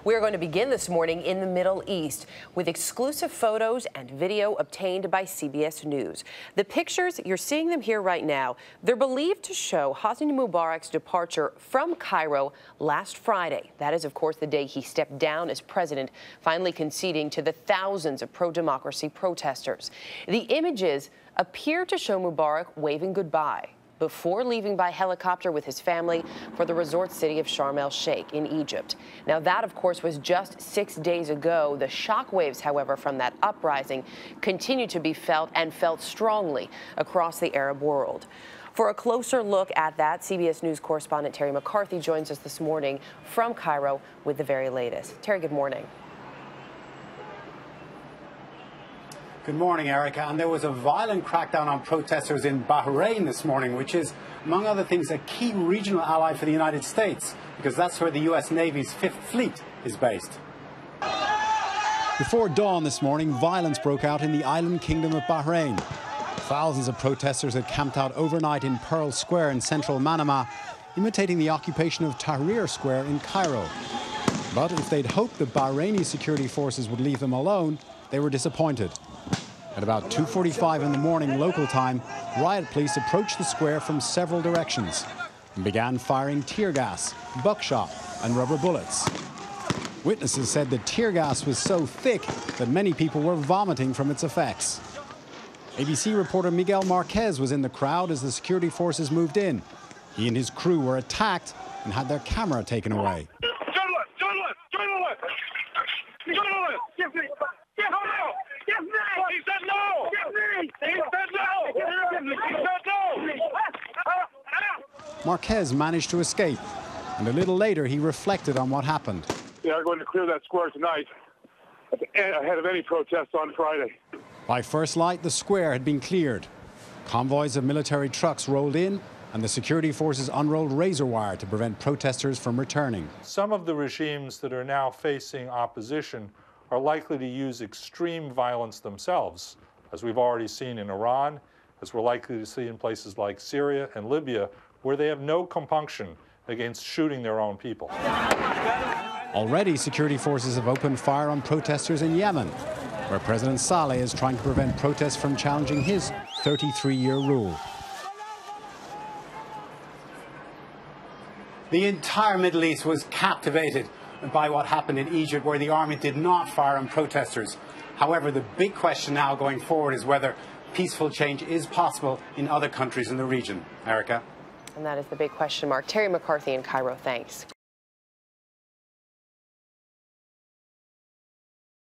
We are going to begin this morning in the Middle East with exclusive photos and video obtained by CBS News. The pictures, you're seeing them here right now, they're believed to show Hosni Mubarak's departure from Cairo last Friday. That is, of course, the day he stepped down as president, finally conceding to the thousands of pro-democracy protesters. The images appear to show Mubarak waving goodbye before leaving by helicopter with his family for the resort city of Sharm el-Sheikh in Egypt. Now, that, of course, was just 6 days ago. The shockwaves, however, from that uprising continue to be felt and felt strongly across the Arab world. For a closer look at that, CBS News correspondent Terry McCarthy joins us this morning from Cairo with the very latest. Terry, good morning. Good morning, Erica. And there was a violent crackdown on protesters in Bahrain this morning, which is, among other things, a key regional ally for the United States, because that's where the U.S. Navy's 5th Fleet is based. Before dawn this morning, violence broke out in the island kingdom of Bahrain. Thousands of protesters had camped out overnight in Pearl Square in central Manama, imitating the occupation of Tahrir Square in Cairo. But if they'd hoped the Bahraini security forces would leave them alone, they were disappointed. At about 2:45 in the morning local time, riot police approached the square from several directions and began firing tear gas, buckshot and rubber bullets. Witnesses said the tear gas was so thick that many people were vomiting from its effects. ABC reporter Miguel Marquez was in the crowd as the security forces moved in. He and his crew were attacked and had their camera taken away. Marquez managed to escape, and a little later he reflected on what happened. They are going to clear that square tonight ahead of any protests on Friday. By first light, the square had been cleared. Convoys of military trucks rolled in, and the security forces unrolled razor wire to prevent protesters from returning. Some of the regimes that are now facing opposition are likely to use extreme violence themselves, as we've already seen in Iran, as we're likely to see in places like Syria and Libya, where they have no compunction against shooting their own people. Already, security forces have opened fire on protesters in Yemen, where President Saleh is trying to prevent protests from challenging his 33-year rule. The entire Middle East was captivated by what happened in Egypt, where the army did not fire on protesters. However, the big question now going forward is whether peaceful change is possible in other countries in the region. Erica? And that is the big question mark. Terry McCarthy in Cairo, thanks.